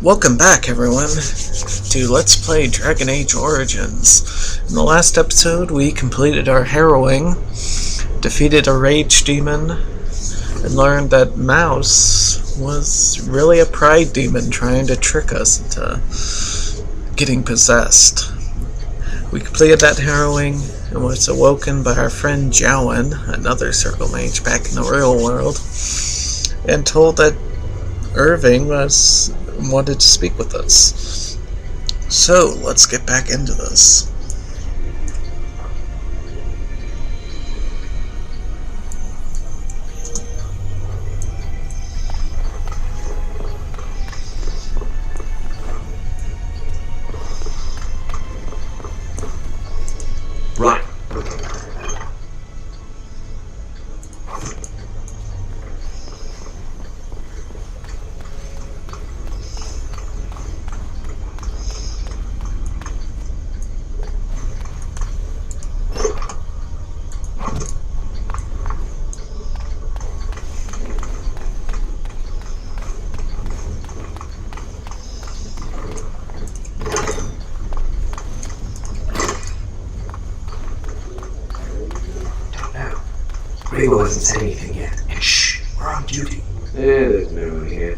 Welcome back, everyone, to Let's Play Dragon Age Origins. In the last episode, we completed our harrowing, defeated a rage demon, and learned that Mouse was really a pride demon trying to trick us into getting possessed. We completed that harrowing and was awoken by our friend Jowan, another circle mage back in the real world, and told that Irving wanted to speak with us. So, let's get back into this. Right. Gregor hasn't said anything yet. And shh, we're on duty. There's no one here.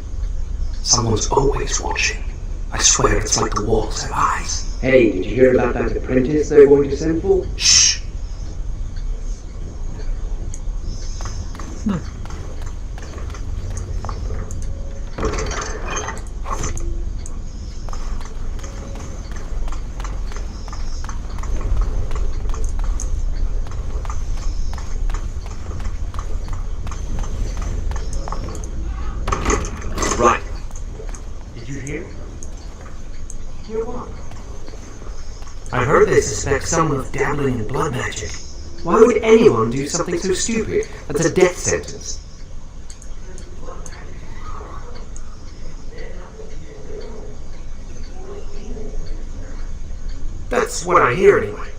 Someone's always watching. I swear it's like the walls have eyes. Hey, did you hear about that apprentice they're going to send for? Shh. Right. Did you hear? Hear what? I heard they suspect someone of dabbling in blood magic. Why would anyone do something so stupid? That's a death sentence. That's what I hear anyway.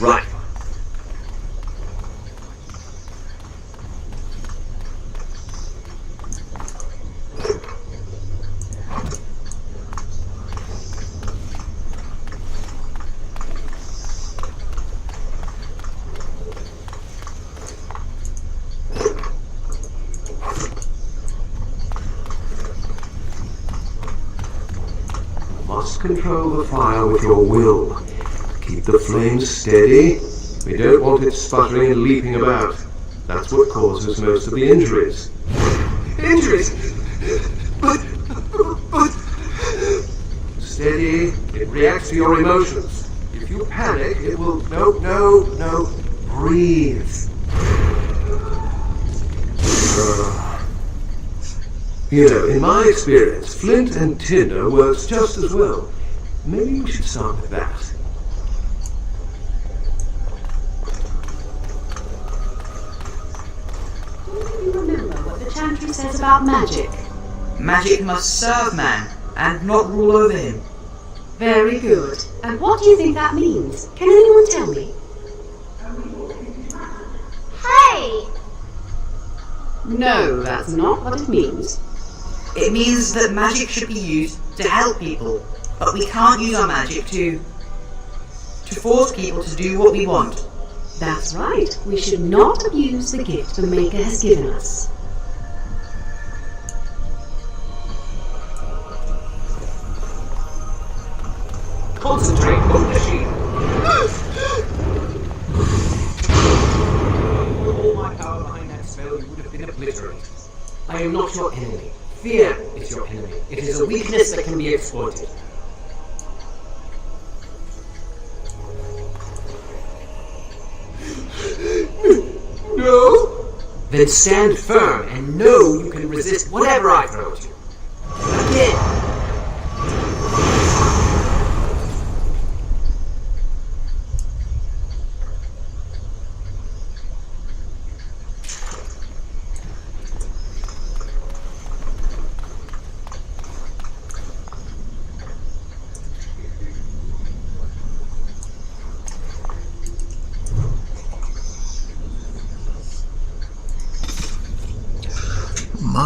Right. Must control the fire with your will. Keep the flames steady. We don't want it sputtering and leaping about. That's what causes most of the injuries. Injuries? But... Steady. It reacts to your emotions. If you panic, it will... No. Breathe. You know, in my experience, flint and tinder works just as well. Maybe we should start with that. Do you remember what the chantry says about magic? Magic must serve man, and not rule over him. Very good. And what do you think that means? Can anyone tell me? Hey! No, that's not what it means. It means that magic should be used to help people, but we can't use our magic to force people to do what we want. That's right. We should not abuse the gift the Maker has given us. Concentrate, move the shield. With all my power behind that spell, you would have been obliterated. I am not your enemy. Fear is your enemy. It is a weakness that can be exploited. No? Then stand firm and know you can resist whatever I throw at you. Again.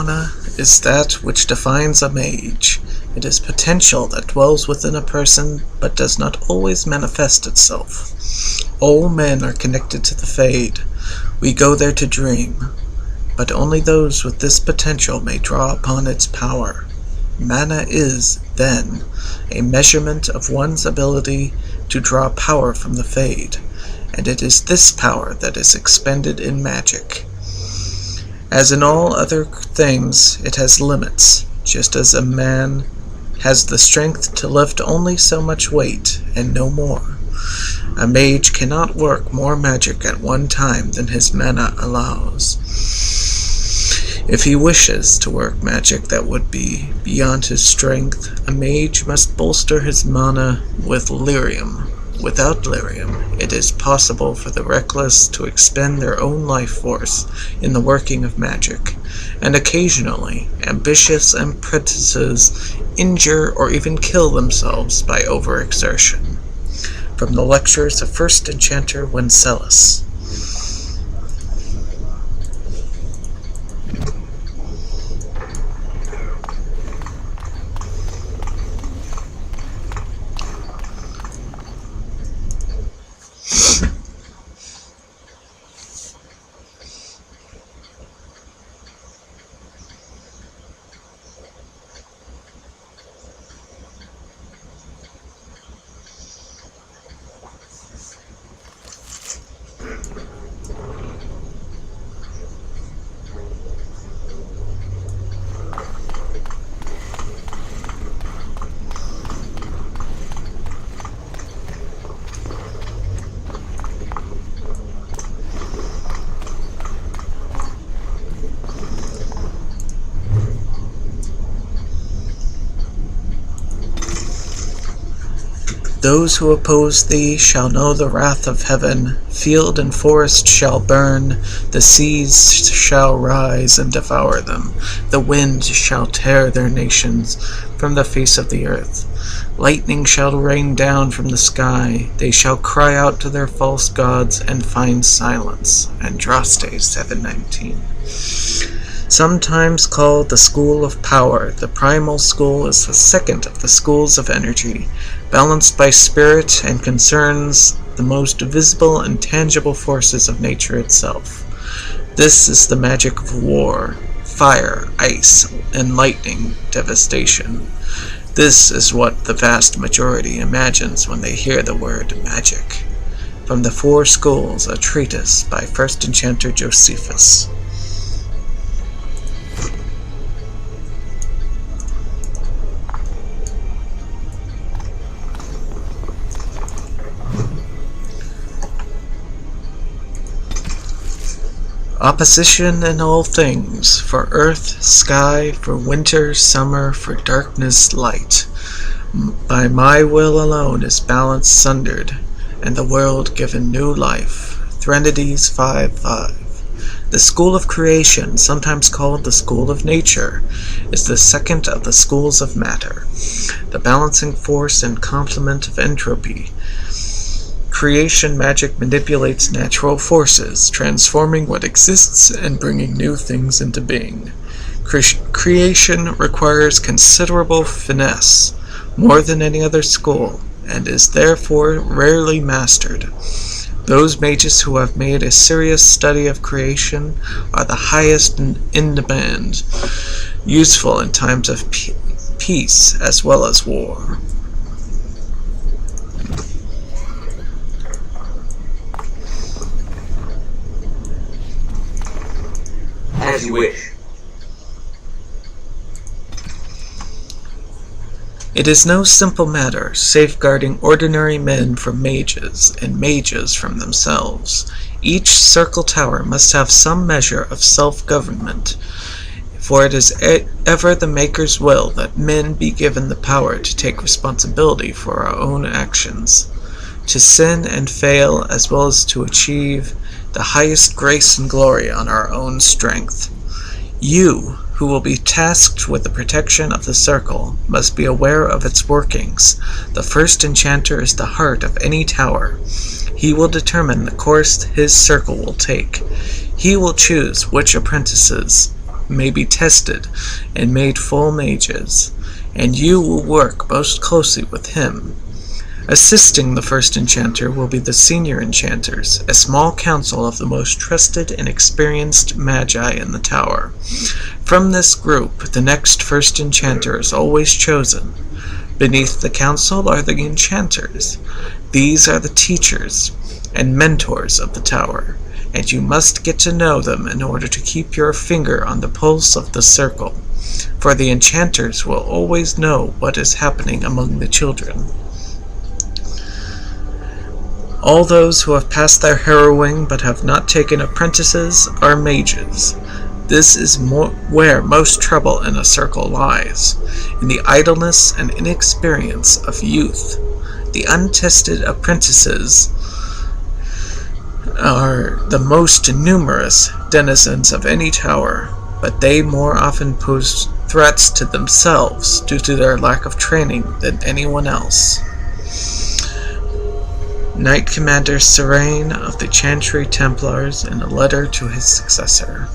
Mana is that which defines a mage. It is potential that dwells within a person but does not always manifest itself. All men are connected to the Fade. We go there to dream, but only those with this potential may draw upon its power. Mana is, then, a measurement of one's ability to draw power from the Fade, and it is this power that is expended in magic. As in all other things, it has limits, just as a man has the strength to lift only so much weight, and no more. A mage cannot work more magic at one time than his mana allows. If he wishes to work magic that would be beyond his strength, a mage must bolster his mana with lyrium. Without lyrium, it is possible for the reckless to expend their own life force in the working of magic, and occasionally, ambitious apprentices injure or even kill themselves by overexertion. From the lectures of First Enchanter Wenceslas. Those who oppose thee shall know the wrath of heaven. Field and forest shall burn. The seas shall rise and devour them. The wind shall tear their nations from the face of the earth. Lightning shall rain down from the sky. They shall cry out to their false gods and find silence. Andraste 7:19. Sometimes called the School of Power, the primal school is the second of the schools of energy, balanced by spirit and concerns the most visible and tangible forces of nature itself. This is the magic of war, fire, ice, and lightning devastation. This is what the vast majority imagines when they hear the word magic. From the Four Schools, a treatise by First Enchanter Josephus. Opposition in all things, for earth, sky, for winter, summer, for darkness, light. By my will alone is balance sundered, and the world given new life. Threnodies 5:5. The school of creation, sometimes called the school of nature, is the second of the schools of matter, the balancing force and complement of entropy. Creation magic manipulates natural forces, transforming what exists and bringing new things into being. Creation requires considerable finesse, more than any other school, and is therefore rarely mastered. Those mages who have made a serious study of creation are the highest in demand, useful in times of peace as well as war. As you wish. It is no simple matter, safeguarding ordinary men from mages, and mages from themselves. Each circle tower must have some measure of self-government, for it is ever the Maker's will that men be given the power to take responsibility for our own actions, to sin and fail, as well as to achieve the highest grace and glory on our own strength. You, who will be tasked with the protection of the circle, must be aware of its workings. The first enchanter is the heart of any tower. He will determine the course his circle will take. He will choose which apprentices may be tested and made full mages, and you will work most closely with him. Assisting the first enchanter will be the senior enchanters, a small council of the most trusted and experienced magi in the tower. From this group, the next first enchanter is always chosen. Beneath the council are the enchanters. These are the teachers and mentors of the tower, and you must get to know them in order to keep your finger on the pulse of the circle, for the enchanters will always know what is happening among the children. All those who have passed their harrowing but have not taken apprentices are mages. This is where most trouble in a circle lies, in the idleness and inexperience of youth. The untested apprentices are the most numerous denizens of any tower, but they more often pose threats to themselves due to their lack of training than anyone else. Knight Commander Serene of the Chantry Templars in a letter to his successor.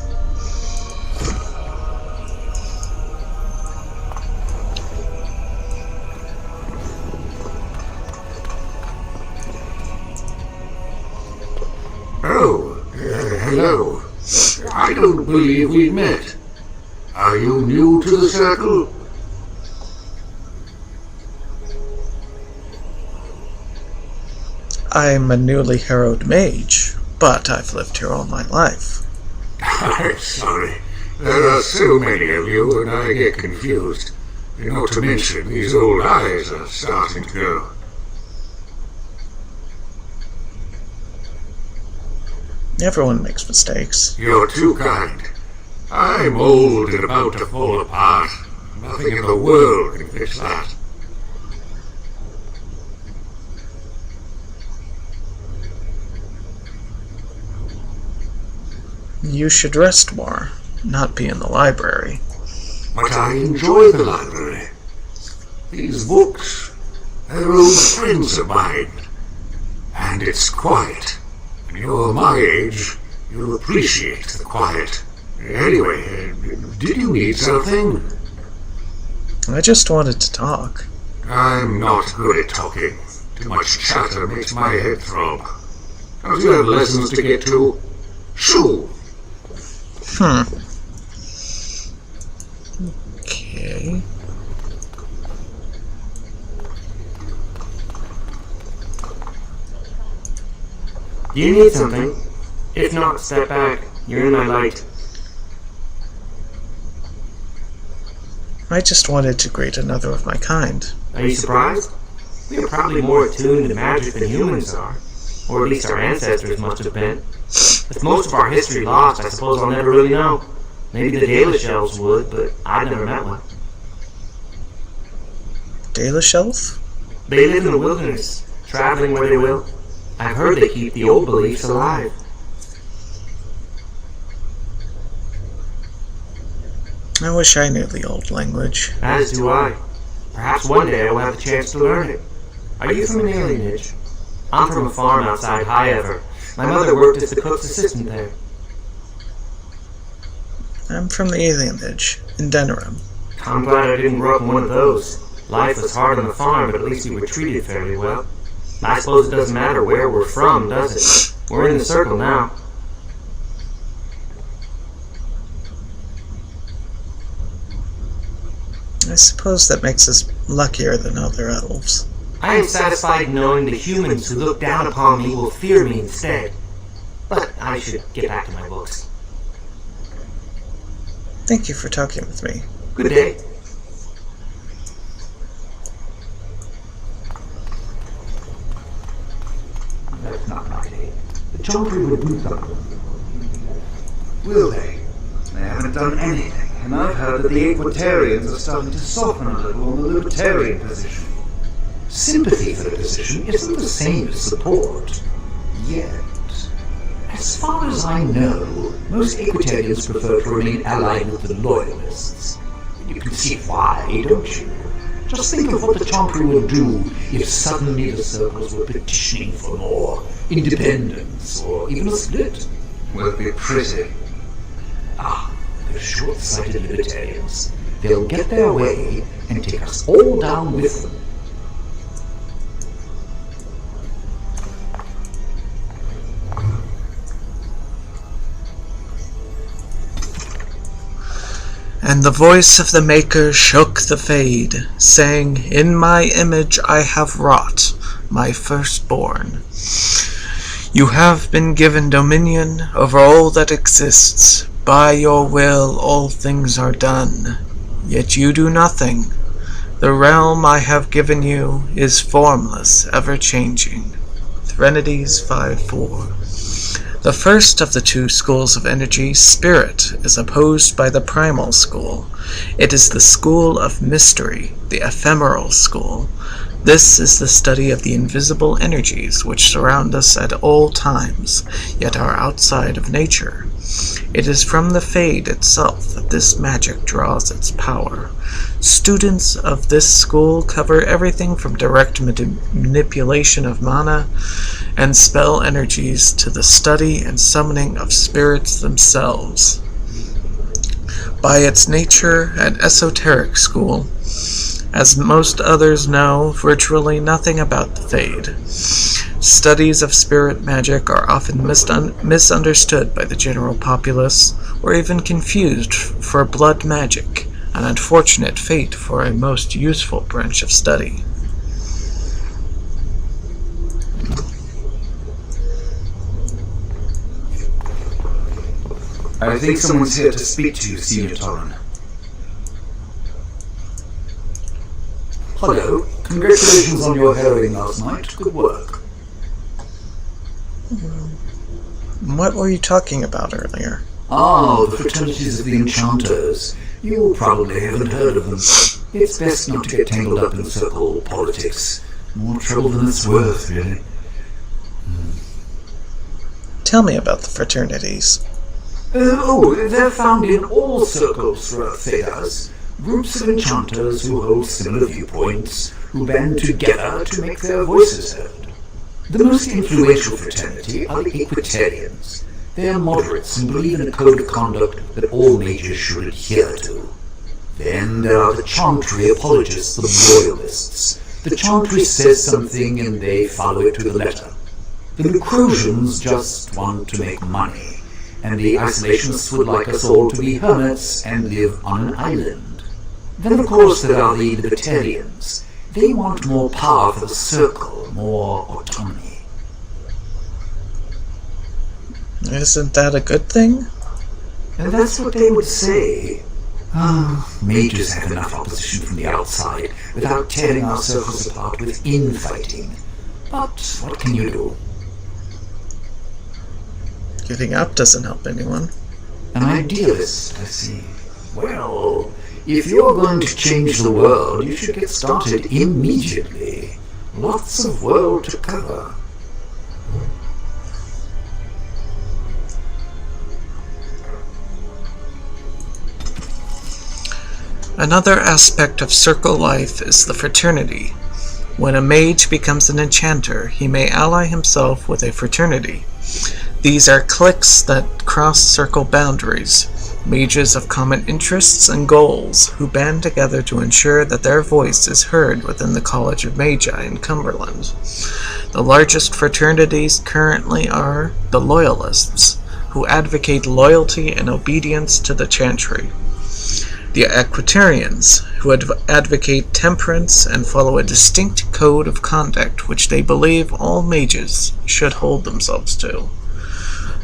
Hello. I don't believe we've met. Are you new to the circle? I'm a newly harrowed mage, but I've lived here all my life. I'm sorry. There are so many of you, and I get confused. Not to mention, these old eyes are starting to go. Everyone makes mistakes. You're too kind. I'm old and about to fall apart. Nothing in the world can fix that. You should rest more, not be in the library. But I enjoy the library. These books, they're old friends of mine. And it's quiet. When you're my age, you'll appreciate the quiet. Anyway, did you need something? I just wanted to talk. I'm not good at talking. Too much chatter makes my head throb. Don't you have lessons to get to? Shoo! Okay. You need something? If not, step back. You're in my light. I just wanted to greet another of my kind. Are you surprised? We are probably more attuned to magic than humans are. Or at least our ancestors must have been. With most of our history lost, I suppose I'll never really know. Maybe the Dalish elves would, but I've never met one. Dalish elf? They live in the wilderness, traveling where they will. I've heard they keep the old beliefs alive. I wish I knew the old language. As do I. Perhaps one day I will have the chance to learn it. Are you from an alienage? I'm from a farm outside Highever. My mother worked as the cook's assistant there. I'm from the alienage, in Denerim. I'm glad I didn't grow up in one of those. Life was hard on the farm, but at least we were treated fairly well. I suppose it doesn't matter where we're from, does it? We're in the circle now. I suppose that makes us luckier than other elves. I am satisfied knowing the humans who look down upon me will fear me instead. But I should get back to my books. Thank you for talking with me. Good day. That's not likely. The Chantry will do something. Will they? They haven't done anything, and I've heard that the Equitarians are starting to soften a little on the Libertarian position. Sympathy for the position isn't the same as support. Yet. As far as I know, most Equitarians prefer to remain allied with the Loyalists. You can see why, don't you? Just think of what the Chantry would do if suddenly the circles were petitioning for more independence, or even a split. Won't be pretty. Ah, the the short-sighted libertarians. They'll get their way and take us all down with them. And the voice of the Maker shook the Fade, saying, "In my image I have wrought my firstborn. You have been given dominion over all that exists. By your will all things are done, yet you do nothing. The realm I have given you is formless, ever-changing." Threnodies 5:4. The first of the two schools of energy, spirit, is opposed by the primal school. It is the school of mystery, the ephemeral school. This is the study of the invisible energies which surround us at all times, yet are outside of nature. It is from the Fade itself that this magic draws its power. Students of this school cover everything from direct manipulation of mana and spell energies to the study and summoning of spirits themselves. By its nature, an esoteric school, as most others know virtually nothing about the Fade. Studies of spirit magic are often misunderstood by the general populace, or even confused for blood magic, an unfortunate fate for a most useful branch of study. I think someone's here to speak to you, Senior Torren. Hello. Congratulations on your harrowing last night. Good work. What were you talking about earlier? Ah, the fraternities of the enchanters. You probably haven't heard of them. It's best not to get tangled up in circle politics. More trouble than it's worth, really. Tell me about the fraternities. They're found in all circles throughout Thedas. Groups of enchanters who hold similar viewpoints, who band together to make their voices heard. The most influential fraternity are the Equitarians. They are moderates and believe in a code of conduct that all mages should adhere to. Then there are the Chantry apologists, the Loyalists. The Chantry says something and they follow it to the letter. The Lucrosians just want to make money, and the Isolationists would like us all to be hermits and live on an island. Then of course there are the Libertarians. They want more power for the Circle, more autonomy. Isn't that a good thing? And that's what they would say. Mages have enough opposition from the outside without tearing our circles apart with infighting. But what can you do? Giving up doesn't help anyone. An idealist, I see. Well, if you're going to change the world, you should get started immediately. Lots of world to cover. Another aspect of circle life is the fraternity. When a mage becomes an enchanter, he may ally himself with a fraternity. These are cliques that cross circle boundaries, mages of common interests and goals who band together to ensure that their voice is heard within the College of Magi in Cumberland. The largest fraternities currently are the Loyalists, who advocate loyalty and obedience to the Chantry. The Equitarians, who advocate temperance and follow a distinct code of conduct which they believe all mages should hold themselves to.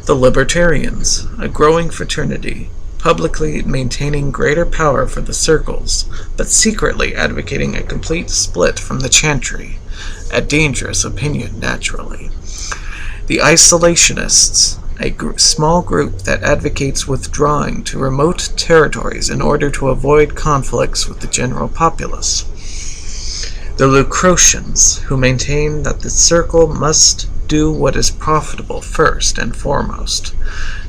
The Libertarians, a growing fraternity, publicly maintaining greater power for the circles, but secretly advocating a complete split from the Chantry, a dangerous opinion naturally. The Isolationists, a small group that advocates withdrawing to remote territories in order to avoid conflicts with the general populace. The Lucrosians, who maintain that the circle must do what is profitable first and foremost.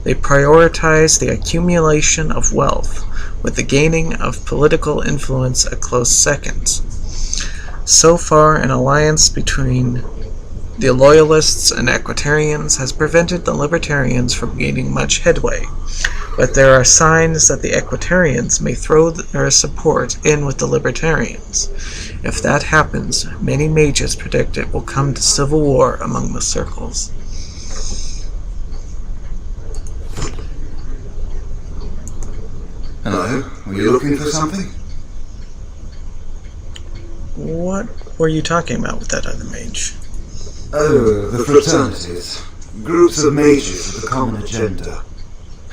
They prioritize the accumulation of wealth, with the gaining of political influence a close second. So far, an alliance between the Loyalists and Equitarians has prevented the Libertarians from gaining much headway, but there are signs that the Equitarians may throw their support in with the Libertarians. If that happens, many mages predict it will come to civil war among the circles. Hello, were you looking for something? What were you talking about with that other mage? Oh, the fraternities. Groups of mages with a common agenda.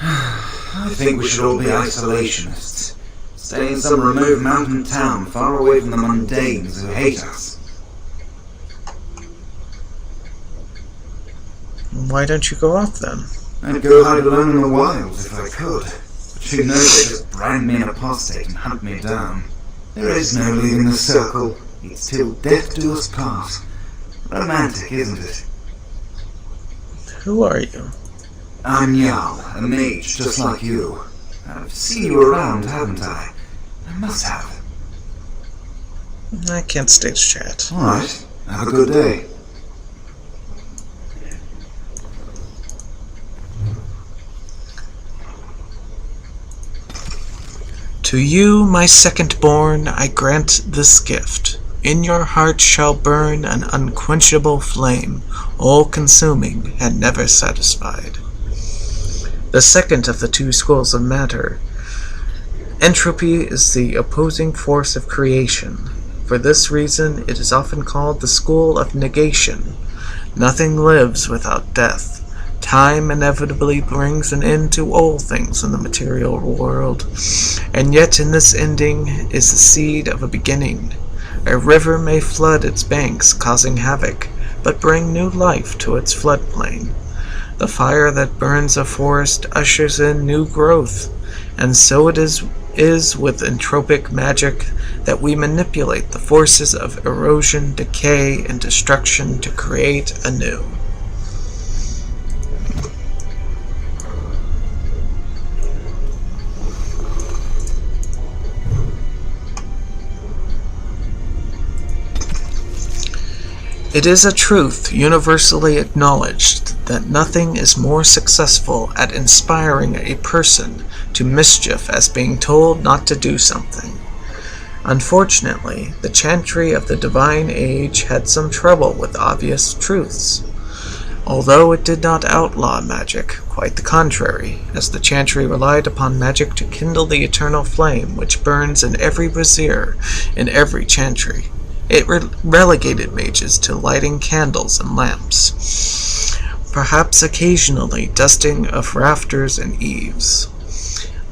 I think we should all be isolationists. Stay in some remote mountain town far away from the mundanes who hate us. Why don't you go off then? I'd go hide alone in the wilds if I could. But who knows, they just brand me an apostate and hunt me down. There is no leaving the circle. It's till death do us part. Romantic, isn't it? Who are you? I'm Jarl, a mage just like you. I've seen you around, haven't I? I must have. I can't stage chat. Alright, have a good day. To you, my second-born, I grant this gift. In your heart shall burn an unquenchable flame, all-consuming and never satisfied. The second of the two schools of matter. Entropy is the opposing force of creation. For this reason, it is often called the school of negation. Nothing lives without death. Time inevitably brings an end to all things in the material world, and yet in this ending is the seed of a beginning. A river may flood its banks, causing havoc, but bring new life to its floodplain. The fire that burns a forest ushers in new growth, and so it is with entropic magic that we manipulate the forces of erosion, decay, and destruction to create anew. It is a truth universally acknowledged that nothing is more successful at inspiring a person to mischief as being told not to do something. Unfortunately, the chantry of the Divine Age had some trouble with obvious truths. Although it did not outlaw magic, quite the contrary, as the chantry relied upon magic to kindle the eternal flame which burns in every brazier in every chantry. It relegated mages to lighting candles and lamps, perhaps occasionally dusting of rafters and eaves.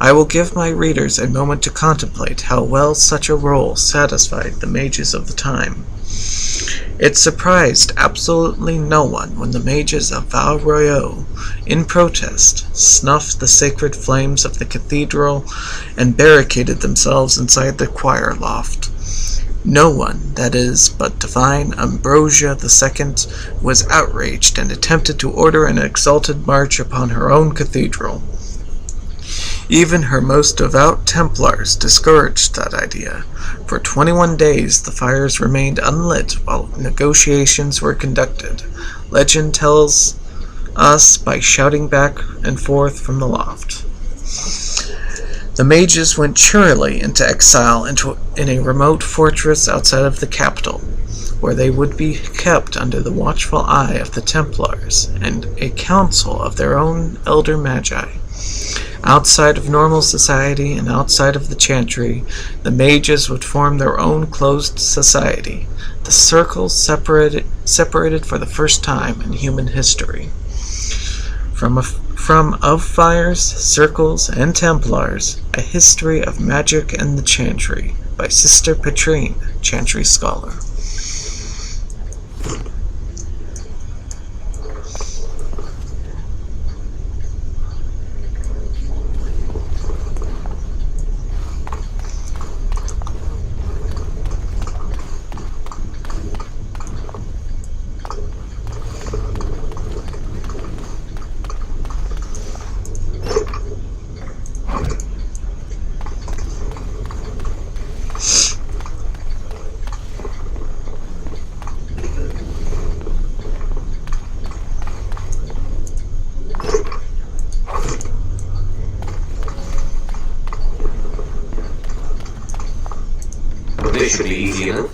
I will give my readers a moment to contemplate how well such a role satisfied the mages of the time. It surprised absolutely no one when the mages of Val Royeaux, in protest, snuffed the sacred flames of the cathedral and barricaded themselves inside the choir loft. No one, that is, but divine Ambrosia II, was outraged and attempted to order an exalted march upon her own cathedral. Even her most devout Templars discouraged that idea. For 21 days the fires remained unlit while negotiations were conducted. Legend tells us by shouting back and forth from the loft. The mages went cheerily into exile in a remote fortress outside of the capital, where they would be kept under the watchful eye of the Templars and a council of their own elder magi. Outside of normal society and outside of the chantry, the mages would form their own closed society, the circles separated for the first time in human history. From Of Fires, Circles, and Templars, A History of Magic and the Chantry, by Sister Petrine, Chantry Scholar. Easy enough.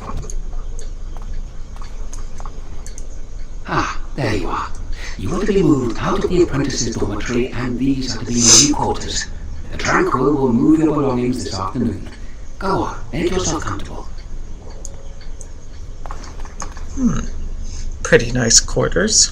Ah, there you are. You are to be moved out of the apprentices' dormitory, and these are to be your new quarters. The Tranquil will move your belongings this afternoon. Go on, make yourself comfortable. Pretty nice quarters.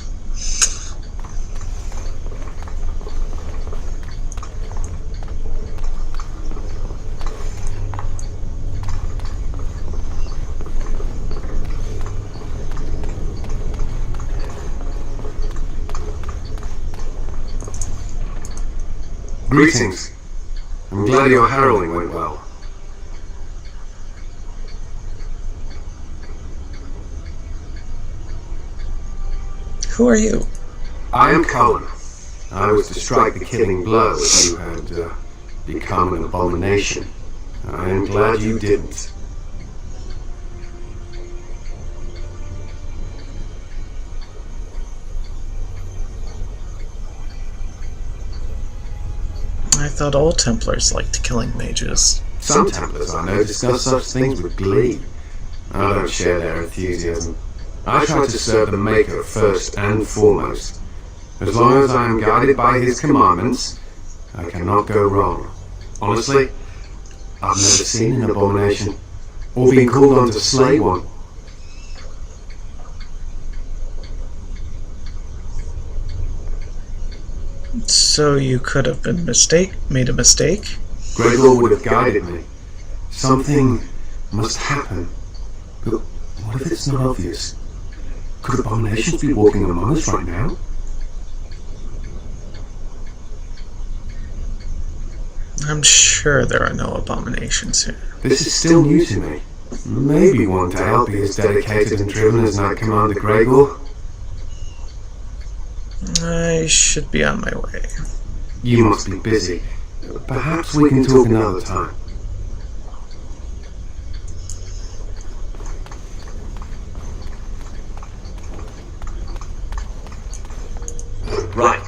Greetings. I'm glad your harrowing went well. Who are you? I am Cullen. I was to strike the killing blow if you had become an abomination. I am glad you didn't. I thought all Templars liked killing mages. Some Templars, I know, discuss such things with glee. I don't share their enthusiasm. I try to serve the Maker first and foremost. As long as I am guided by his commandments, I cannot go wrong. Honestly, I've never seen an abomination, or been called on to slay one. So you could have made a mistake? Gregor would have guided me. Something must happen. But what if it's not obvious? Could abominations be walking among us right now? I'm sure there are no abominations here. This is still new to me. Maybe one to help be as dedicated and driven as Knight Commander Gregor. I should be on my way. You must be busy. Perhaps we can talk another time. Right.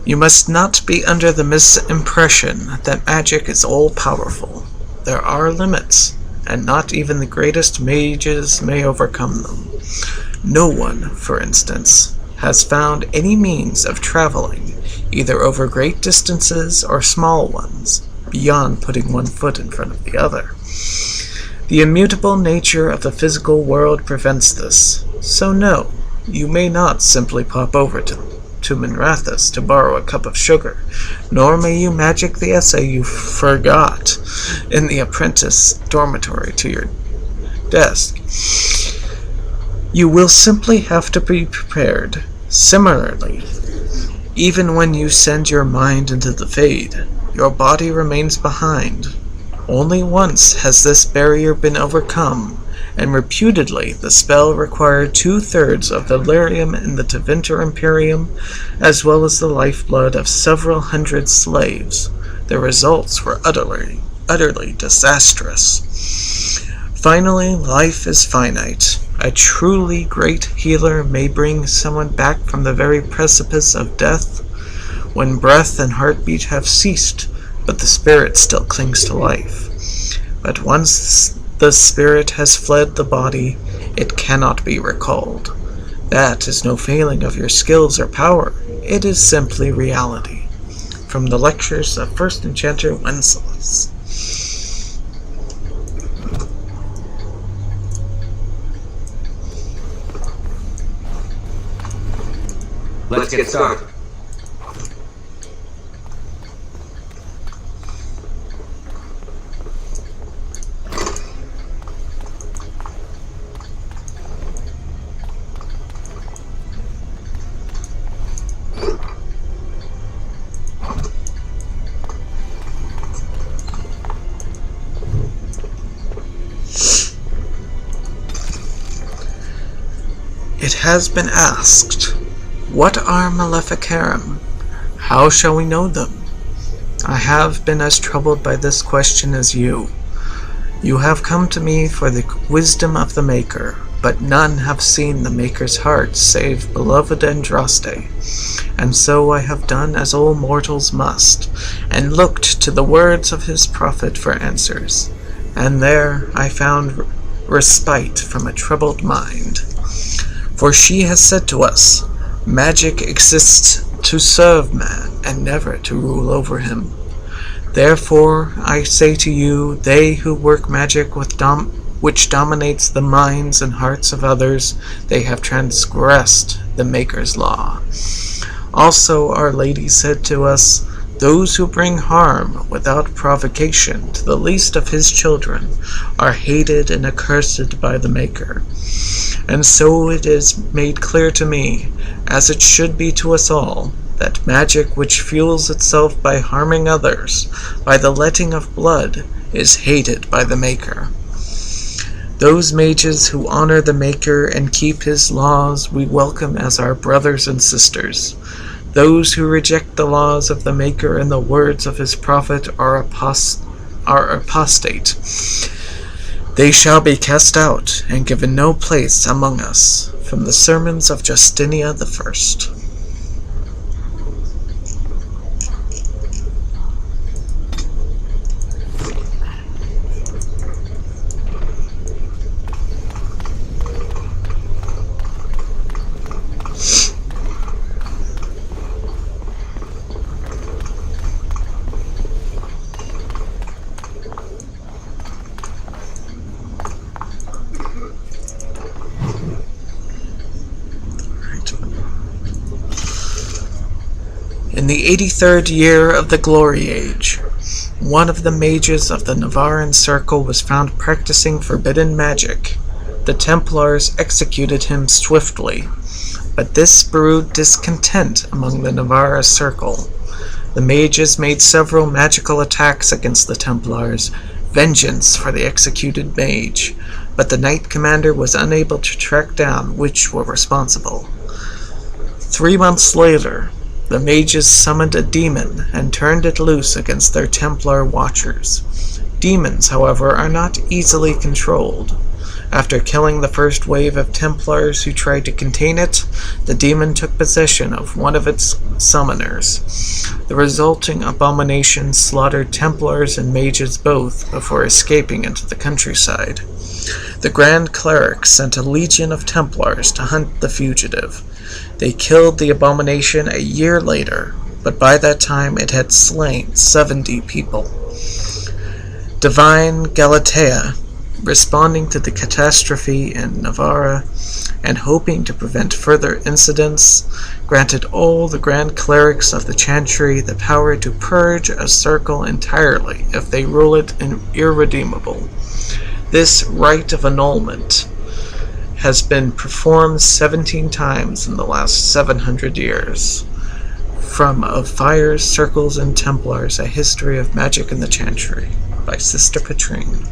You must not be under the misimpression that magic is all-powerful. There are limits, and not even the greatest mages may overcome them. No one, for instance, has found any means of traveling, either over great distances or small ones, beyond putting one foot in front of the other. The immutable nature of the physical world prevents this, so no, you may not simply pop over to Minrathous to borrow a cup of sugar, nor may you magic the essay you forgot in the apprentice dormitory to your desk. You will simply have to be prepared. Similarly, even when you send your mind into the Fade, your body remains behind. Only once has this barrier been overcome, and reputedly the spell required 2/3 of the lyrium in the Tevinter Imperium, as well as the lifeblood of several hundred slaves. The results were utterly disastrous. Finally, life is finite. A truly great healer may bring someone back from the very precipice of death, when breath and heartbeat have ceased, but the spirit still clings to life. But once the spirit has fled the body, it cannot be recalled. That is no failing of your skills or power. It is simply reality. From the lectures of First Enchanter Wenceslas. Let's get started. It has been asked, what are Maleficarum? How shall we know them? I have been as troubled by this question as you. You have come to me for the wisdom of the Maker. but none have seen the Maker's heart save beloved Andraste. And so I have done as all mortals must, and looked to the words of his prophet for answers. And there I found respite from a troubled mind. For she has said to us, magic exists to serve man, and never to rule over him. Therefore, I say to you, they who work magic which dominates the minds and hearts of others, they have transgressed the Maker's law. Also, Our Lady said to us, those who bring harm without provocation to the least of his children are hated and accursed by the Maker. And so it is made clear to me, as it should be to us all, that magic which fuels itself by harming others, by the letting of blood, is hated by the Maker. Those mages who honor the Maker and keep his laws we welcome as our brothers and sisters. Those who reject the laws of the Maker and the words of his prophet are apostate. They shall be cast out and given no place among us. From the Sermons of Justinia the First. In the 83rd year of the Glory Age, one of the mages of the Navarran Circle was found practicing forbidden magic. The Templars executed him swiftly, but this brewed discontent among the Navarra Circle. The mages made several magical attacks against the Templars, vengeance for the executed mage, but the Knight Commander was unable to track down which were responsible. 3 months later, the mages summoned a demon and turned it loose against their Templar watchers. Demons, however, are not easily controlled. After killing the first wave of Templars who tried to contain it, the demon took possession of one of its summoners. The resulting abomination slaughtered Templars and mages both before escaping into the countryside. The Grand Cleric sent a legion of Templars to hunt the fugitive. They killed the abomination a year later, but by that time it had slain 70 people. Divine Galatea, responding to the catastrophe in Navarra and hoping to prevent further incidents, granted all the Grand Clerics of the Chantry the power to purge a circle entirely if they rule it irredeemable. This rite of annulment has been performed 17 times in the last 700 years. From Of Fires, Circles, and Templars, A History of Magic in the Chantry, by Sister Patrine.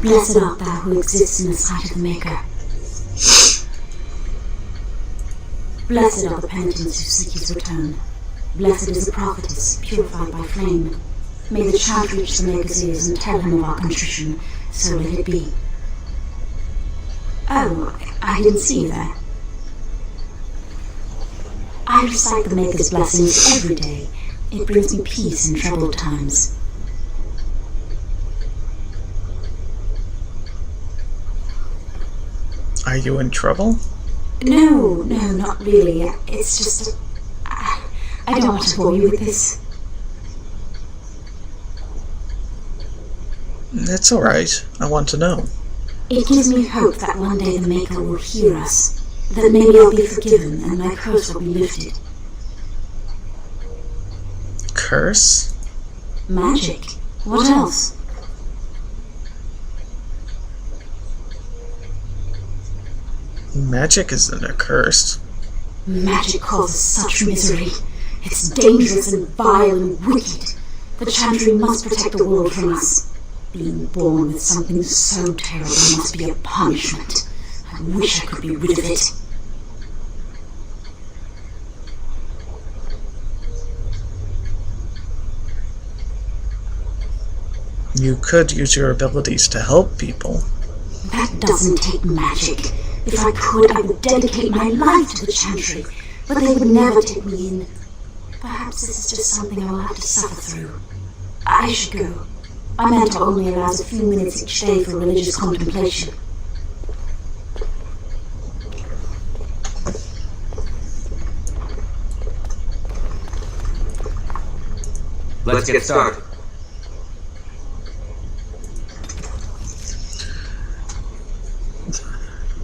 Blessed art thou who exists in the sight of the Maker. Blessed are the penitents who seek his return. Blessed is the prophetess, purified by flame. May the chant reach the Maker's ears and tell him of our contrition, so let it be. Oh, I didn't see you there. I recite the Maker's blessings every day. It brings me peace in troubled times. Are you in trouble? No, not really. It's just... I don't want to bore you with this. It's alright. I want to know. It gives me hope that one day the Maker will hear us, that maybe I'll be forgiven and my curse will be lifted. Curse? Magic. What else? Magic isn't a curse. Magic causes such misery. It's dangerous and vile and wicked. The Chantry must protect the world from us. Being born with something so terrible must be a punishment. I wish I could be rid of it. You could use your abilities to help people. That doesn't take magic. If I could, I would dedicate my life to the Chantry, but they would never take me in. Perhaps this is just something I will have to suffer through. I should go. My mentor only allows a few minutes each day for religious contemplation. Let's get started.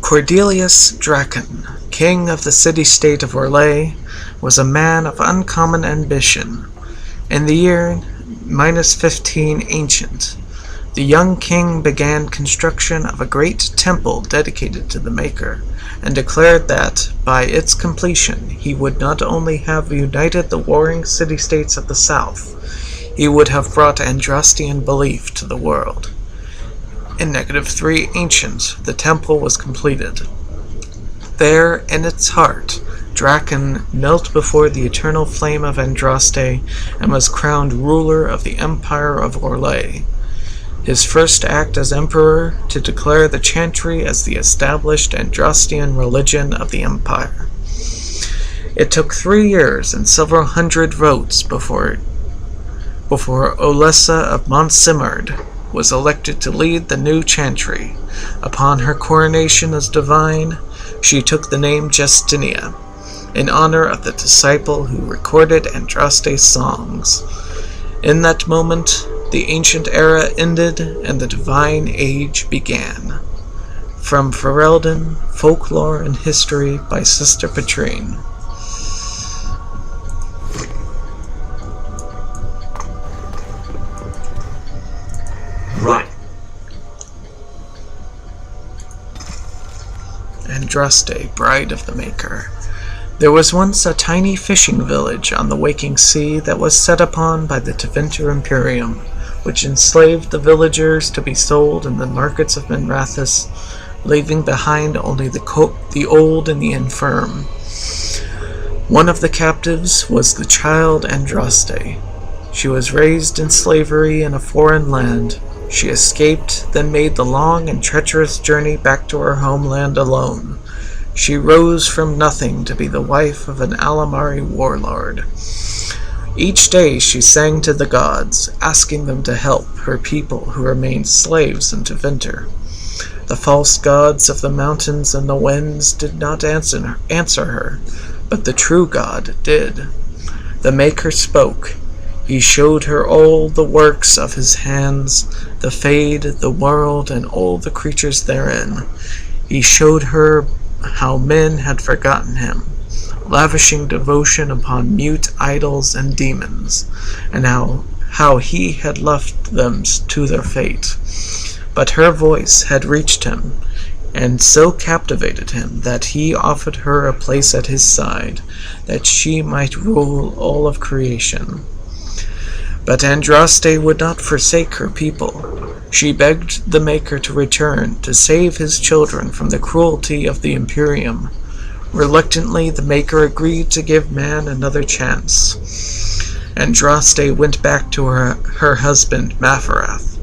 Cordelius Draken, king of the city-state of Orlais, was a man of uncommon ambition. In the year -15 Ancient, the young king began construction of a great temple dedicated to the Maker, and declared that, by its completion, he would not only have united the warring city-states of the south, he would have brought Andrastian belief to the world. In -3 Ancient, the temple was completed. There, in its heart, Draken knelt before the eternal flame of Andraste and was crowned ruler of the Empire of Orlais. His first act as emperor to declare the Chantry as the established Andrastian religion of the empire. It took 3 years and several hundred votes before Olessa of Montsimard was elected to lead the new Chantry. Upon her coronation as divine, she took the name Justinia, in honor of the disciple who recorded Andraste's songs. In that moment, the ancient era ended and the divine age began. From Ferelden, Folklore and History by Sister Petrine. Right. Andraste, bride of the Maker. There was once a tiny fishing village on the waking sea that was set upon by the Tevinter Imperium, which enslaved the villagers to be sold in the markets of Minrathous, leaving behind only the old and the infirm. One of the captives was the child Andraste. She was raised in slavery in a foreign land. She escaped, then made the long and treacherous journey back to her homeland alone. She rose from nothing to be the wife of an Alamari warlord. Each day she sang to the gods, asking them to help her people who remained slaves in Tevinter. The false gods of the mountains and the winds did not answer her, but the true God did. The Maker spoke. He showed her all the works of his hands, the Fade, the world, and all the creatures therein. He showed her how men had forgotten him, lavishing devotion upon mute idols and demons, and how he had left them to their fate. But her voice had reached him, and so captivated him that he offered her a place at his side, that she might rule all of creation. But Andraste would not forsake her people. She begged the Maker to return, to save his children from the cruelty of the Imperium. Reluctantly, the Maker agreed to give man another chance. Andraste went back to her husband, Maferath,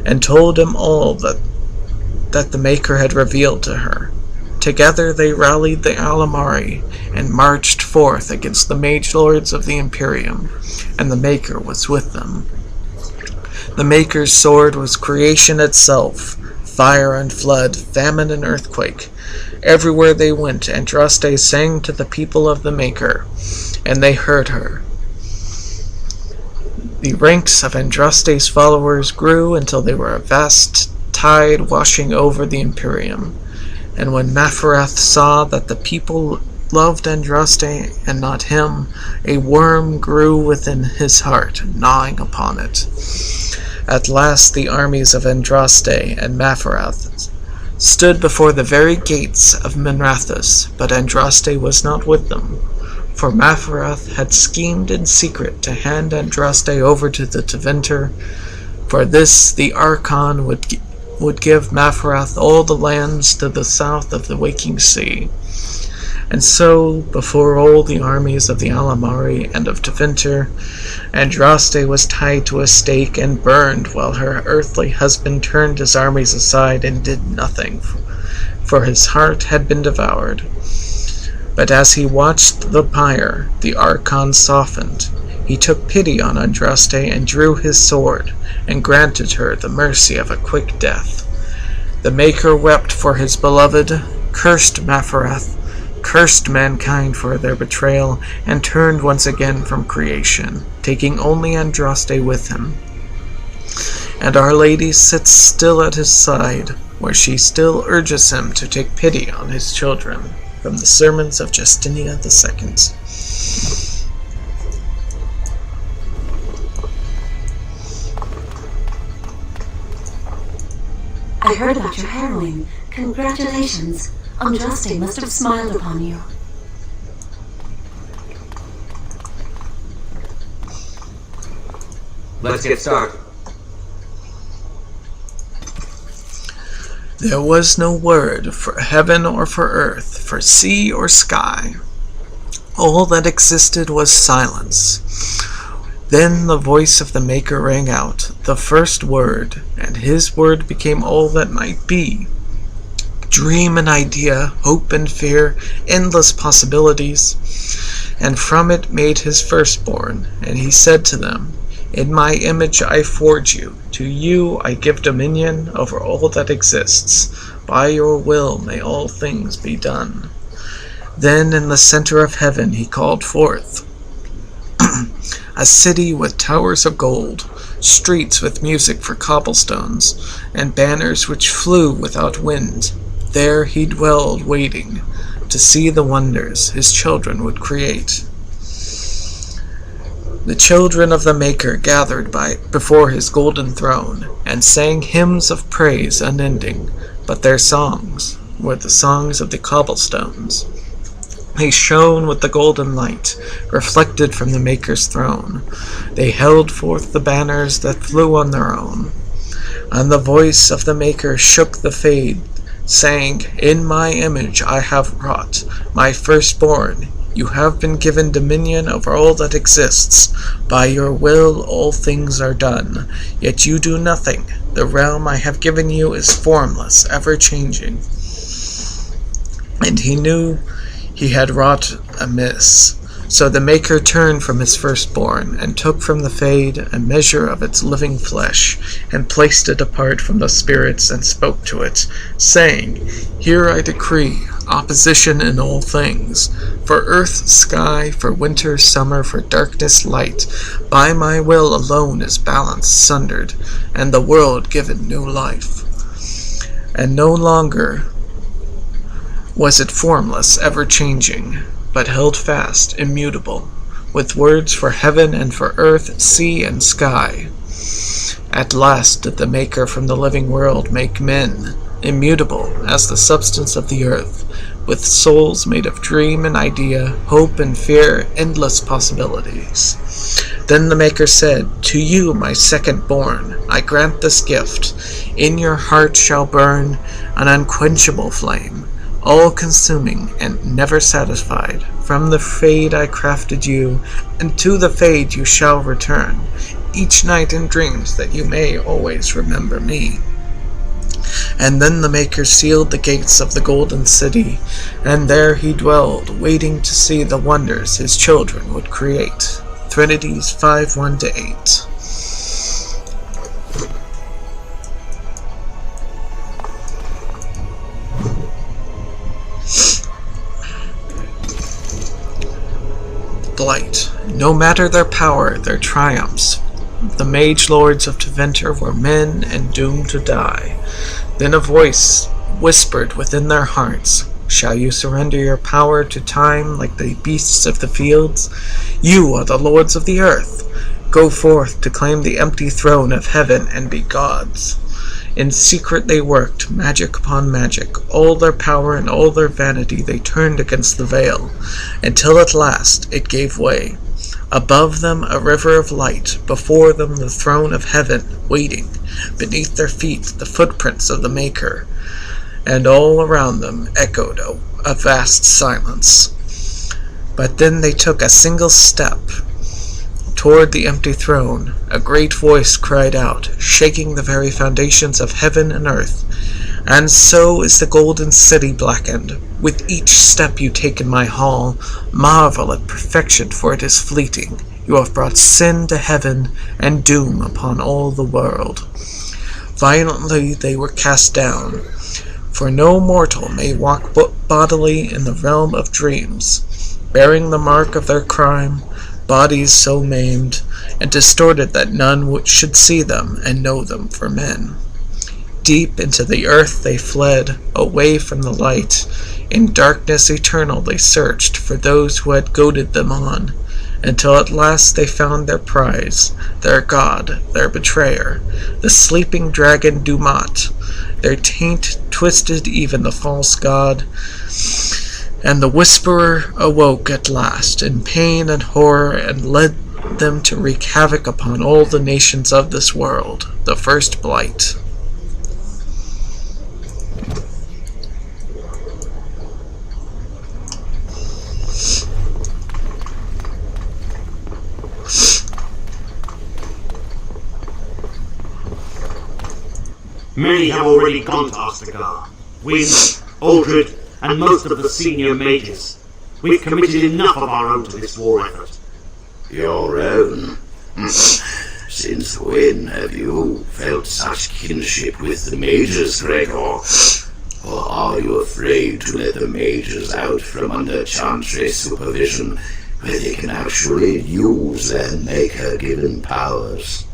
and told him all that the Maker had revealed to her. Together they rallied the Alamari and marched forth against the Mage Lords of the Imperium, and the Maker was with them. The Maker's sword was creation itself, fire and flood, famine and earthquake. Everywhere they went, Andraste sang to the people of the Maker, and they heard her. The ranks of Andraste's followers grew until they were a vast tide washing over the Imperium. And when Maferath saw that the people loved Andraste and not him, a worm grew within his heart, gnawing upon it. At last the armies of Andraste and Maferath stood before the very gates of Minrathous, but Andraste was not with them, for Maferath had schemed in secret to hand Andraste over to the Tevinter. For this the Archon would give Maferath all the lands to the south of the Waking Sea. And so, before all the armies of the Alamari and of Tevinter, Andraste was tied to a stake and burned, while her earthly husband turned his armies aside and did nothing, for his heart had been devoured. But as he watched the pyre, the Archon softened. He took pity on Andraste and drew his sword, and granted her the mercy of a quick death. The Maker wept for his beloved, cursed Maphareth, cursed mankind for their betrayal, and turned once again from creation, taking only Andraste with him. And Our Lady sits still at his side, where she still urges him to take pity on his children, from the Sermons of Justinia II. I heard about your harrowing. Congratulations. Andraste must have smiled upon you. Let's get started. There was no word for heaven or for earth, for sea or sky. All that existed was silence. Then the voice of the Maker rang out, the first word, and his word became all that might be. Dream and idea, hope and fear, endless possibilities. And from it made his firstborn, and he said to them, In my image I forge you, to you I give dominion over all that exists. By your will may all things be done. Then in the center of heaven he called forth a city with towers of gold, streets with music for cobblestones, and banners which flew without wind. There he dwelled, waiting to see the wonders his children would create. The children of the Maker gathered before his golden throne, and sang hymns of praise unending, but their songs were the songs of the cobblestones. They shone with the golden light, reflected from the Maker's throne. They held forth the banners that flew on their own. And the voice of the Maker shook the fade, saying, In my image I have wrought, my firstborn. You have been given dominion over all that exists. By your will all things are done, yet you do nothing. The realm I have given you is formless, ever-changing. And he knew he had wrought amiss. So the Maker turned from his firstborn, and took from the fade a measure of its living flesh, and placed it apart from the spirits, and spoke to it, saying, Here I decree opposition in all things, for earth, sky, for winter, summer, for darkness, light. By my will alone is balance sundered, and the world given new life. And no longer was it formless, ever-changing, but held fast, immutable, with words for heaven and for earth, sea and sky. At last did the Maker from the living world make men, immutable as the substance of the earth, with souls made of dream and idea, hope and fear, endless possibilities. Then the Maker said, To you, my second-born, I grant this gift. In your heart shall burn an unquenchable flame, all-consuming and never satisfied. From the fade I crafted you, and to the fade you shall return, each night in dreams, that you may always remember me. And then the Maker sealed the gates of the golden city, and there he dwelled, waiting to see the wonders his children would create. Trinities 5:1-8. Blight. No matter their power, their triumphs, the mage lords of Tevinter were men and doomed to die. Then a voice whispered within their hearts, Shall you surrender your power to time like the beasts of the fields? You are the lords of the earth. Go forth to claim the empty throne of heaven and be gods. In secret they worked, magic upon magic. All their power and all their vanity they turned against the veil, until at last it gave way. Above them a river of light, before them the throne of heaven, waiting. Beneath their feet the footprints of the Maker. and all around them echoed a vast silence. But then they took a single step toward the empty throne. A great voice cried out, shaking the very foundations of heaven and earth, "And so is the golden city blackened. With each step you take in my hall, marvel at perfection, for it is fleeting. You have brought sin to heaven and doom upon all the world." Violently they were cast down, for no mortal may walk bodily in the realm of dreams, bearing the mark of their crime, bodies so maimed and distorted that none should see them and know them for men. Deep into the earth they fled, away from the light. In darkness eternal they searched for those who had goaded them on, until at last they found their prize, their god, their betrayer, the sleeping dragon Dumat. Their taint twisted even the false god, and the whisperer awoke at last in pain and horror and led them to wreak havoc upon all the nations of this world, the first blight. Many have already gone to Ostagar. Wynn, Aldred, and most of the senior mages. We've committed enough of our own to this war effort. Your own? Since when have you felt such kinship with the mages, Gregor? Or are you afraid to let the mages out from under Chantry supervision, where they can actually use their maker-given powers?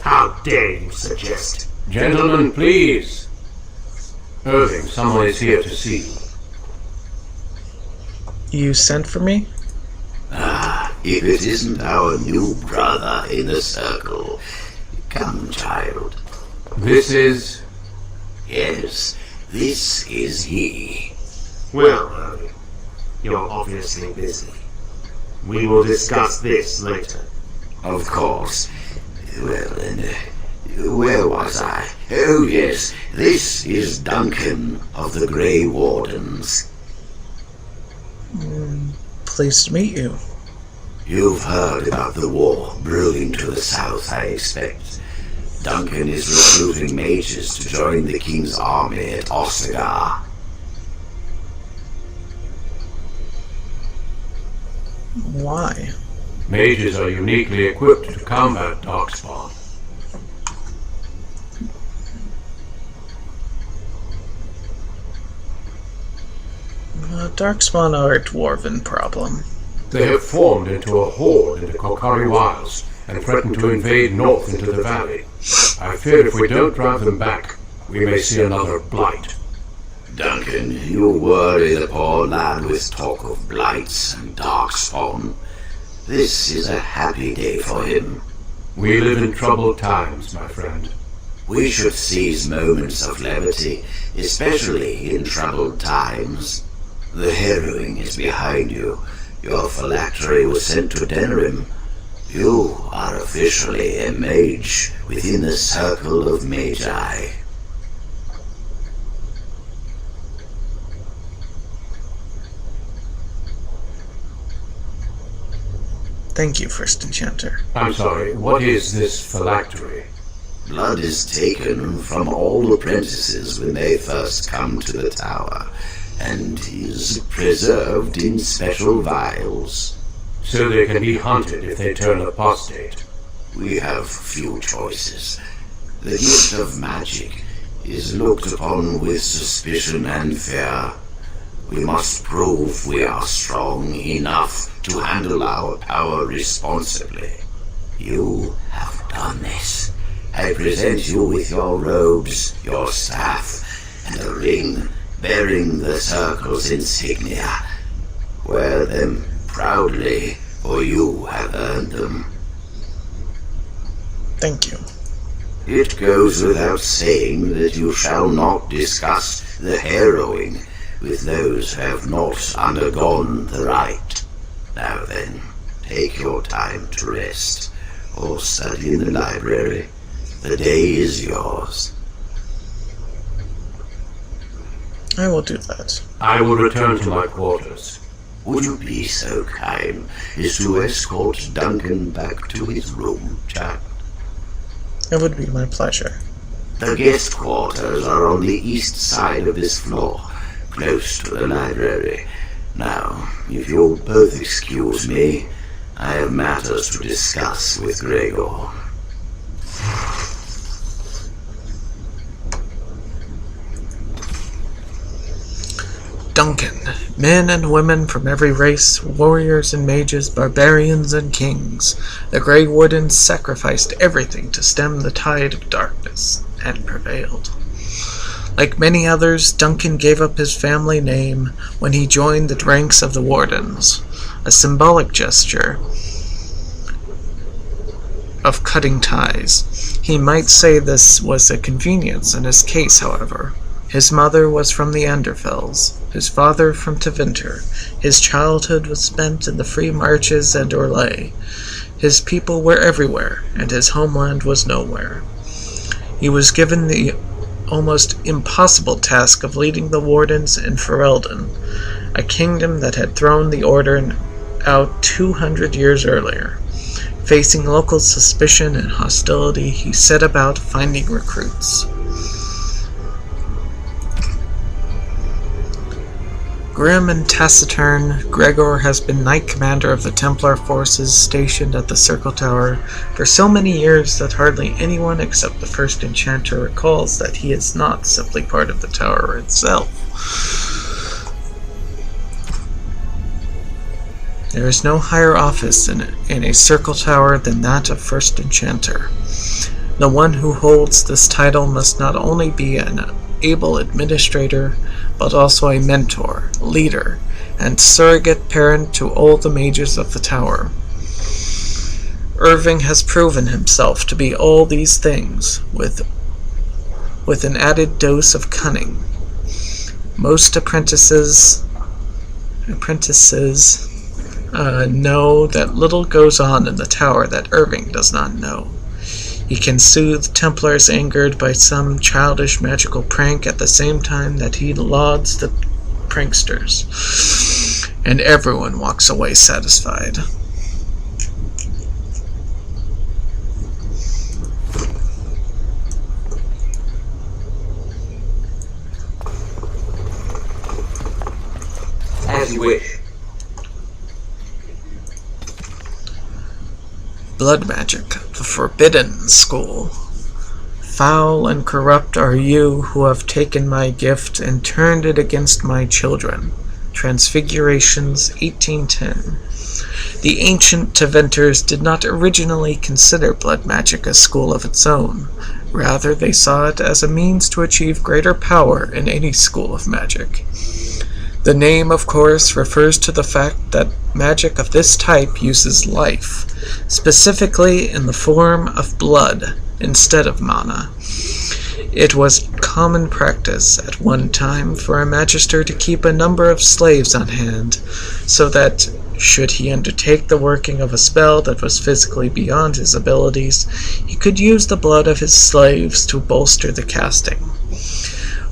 How dare you suggest? Gentlemen, please. Irving, someone is here to see you. You sent for me? If it isn't our new brother in the circle. Come, child. This is... Yes, this is he. Well, Irving, you're obviously busy. We will discuss this later. Of course. Well, then, where was I? Oh, yes, this is Duncan of the Grey Wardens. Pleased to meet you. You've heard about the war brewing to the south, I expect. Duncan is recruiting mages to join the king's army at Ostagar. Why? Mages are uniquely equipped to combat Darkspawn. Darkspawn are a dwarven problem. They have formed into a horde in the Kokari Wilds and threaten to invade north into the valley. I fear if we don't drive them back, we may see another blight. Duncan, you worry the poor lad with talk of blights and darkspawn. This is a happy day for him. We live in troubled times, my friend. We should seize moments of levity, especially in troubled times. The harrowing is behind you. Your phylactery was sent to Denerim. You are officially a mage within the circle of Magi. Thank you, First Enchanter. I'm sorry, what is this phylactery? Blood is taken from all apprentices when they first come to the tower, and is preserved in special vials. So they can be hunted if they turn apostate. We have few choices. The gift of magic is looked upon with suspicion and fear. We must prove we are strong enough to handle our power responsibly. You have done this. I present you with your robes, your staff, and a ring bearing the circle's insignia. Wear them proudly, for you have earned them. Thank you. It goes without saying that you shall not discuss the harrowing with those who have not undergone the rite. Now then, take your time to rest, or study in the library. The day is yours. I will do that. I will return to my quarters. Would you be so kind as to escort Duncan back to his room, Jack? It would be my pleasure. The guest quarters are on the east side of this floor, close to the library. Now, if you'll both excuse me, I have matters to discuss with Gregor. Duncan. Men and women from every race, warriors and mages, barbarians and kings. The Grey Wardens sacrificed everything to stem the tide of darkness, and prevailed. Like many others, Duncan gave up his family name when he joined the ranks of the Wardens, a symbolic gesture of cutting ties. He might say this was a convenience in his case, however. His mother was from the Anderfells, his father from Tevinter. His childhood was spent in the free marches and Orlais. His people were everywhere, and his homeland was nowhere. He was given the almost impossible task of leading the Wardens in Ferelden, a kingdom that had thrown the Order out 200 years earlier. Facing local suspicion and hostility, he set about finding recruits. Grim and taciturn, Gregor has been Knight Commander of the Templar forces stationed at the Circle Tower for so many years that hardly anyone except the First Enchanter recalls that he is not simply part of the tower itself. There is no higher office in a Circle Tower than that of First Enchanter. The one who holds this title must not only be an able administrator, but also a mentor, leader, and surrogate parent to all the mages of the tower. Irving has proven himself to be all these things, with an added dose of cunning. Most apprentices know that little goes on in the tower that Irving does not know. He can soothe Templars angered by some childish magical prank at the same time that he lauds the pranksters, and everyone walks away satisfied. As you wish. Blood magic, the forbidden school. Foul and corrupt are you who have taken my gift and turned it against my children. Transfigurations 1810. The ancient Teventers did not originally consider blood magic a school of its own. Rather, they saw it as a means to achieve greater power in any school of magic. The name, of course, refers to the fact that magic of this type uses life, specifically in the form of blood instead of mana. It was common practice at one time for a magister to keep a number of slaves on hand, so that, should he undertake the working of a spell that was physically beyond his abilities, he could use the blood of his slaves to bolster the casting.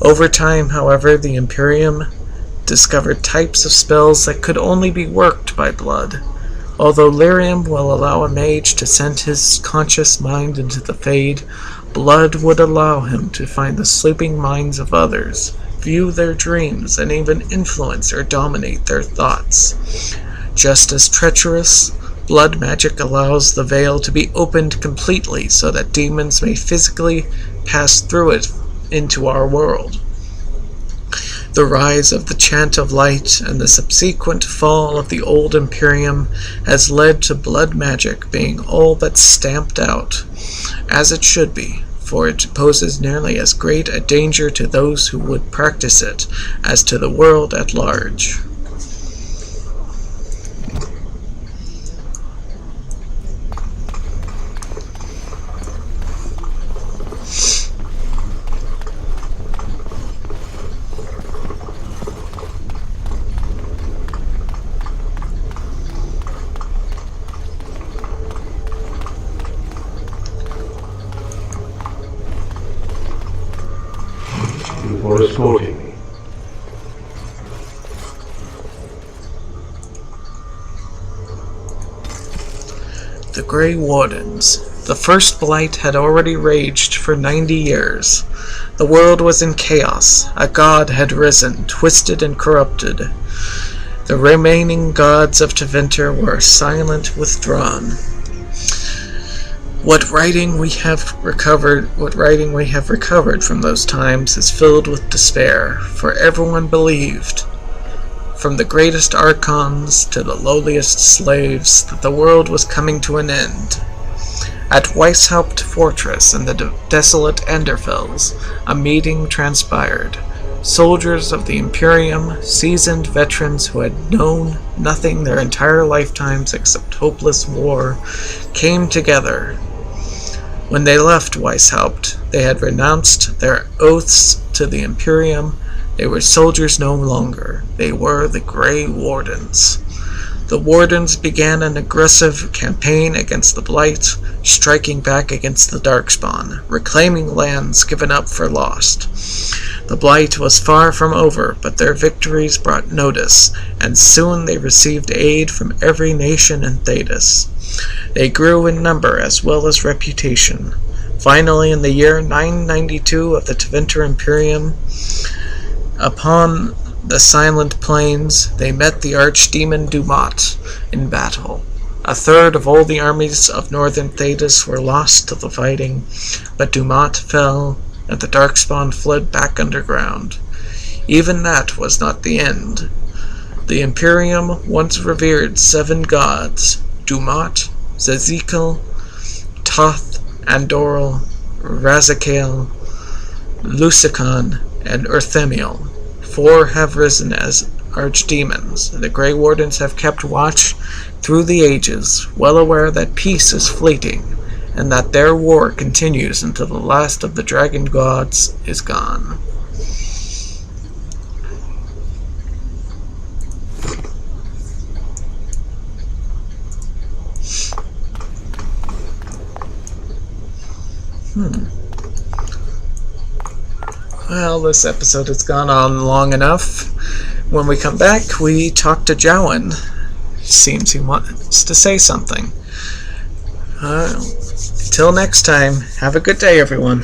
Over time, however, the Imperium discovered types of spells that could only be worked by blood. Although lyrium will allow a mage to send his conscious mind into the Fade, blood would allow him to find the sleeping minds of others, view their dreams, and even influence or dominate their thoughts. Just as treacherous, blood magic allows the veil to be opened completely so that demons may physically pass through it into our world. The rise of the Chant of Light and the subsequent fall of the Old Imperium has led to blood magic being all but stamped out, as it should be, for it poses nearly as great a danger to those who would practice it as to the world at large. For escorting me. The Grey Wardens. The first blight had already raged for 90 years. The world was in chaos. A god had risen, twisted and corrupted. The remaining gods of Tevinter were silent, withdrawn. What writing we have recovered from those times is filled with despair, for everyone believed, from the greatest archons to the lowliest slaves, that the world was coming to an end. At Weishaupt Fortress in the desolate Enderfells, a meeting transpired. Soldiers of the Imperium, seasoned veterans who had known nothing their entire lifetimes except hopeless war, came together. When they left Weishaupt, they had renounced their oaths to the Imperium. They were soldiers no longer. They were the Grey Wardens. The Wardens began an aggressive campaign against the Blight, striking back against the Darkspawn, reclaiming lands given up for lost. The Blight was far from over, but their victories brought notice, and soon they received aid from every nation in Thedas. They grew in number as well as reputation. Finally, in the year 992 of the Tevinter Imperium, upon the Silent Plains, they met the archdemon Dumat in battle. A third of all the armies of northern Thedas were lost to the fighting, but Dumat fell, and the Darkspawn fled back underground. Even that was not the end. The Imperium once revered 7 gods: Dumat, Zezikel, Toth, Andoril, Razikael, Lusicon, and Urthemiel. 4 have risen as archdemons. The Grey Wardens have kept watch through the ages, well aware that peace is fleeting, and that their war continues until the last of the dragon gods is gone. Well, this episode has gone on long enough. When we come back, we talk to Jowan. Seems he wants to say something. Till next time, have a good day, everyone.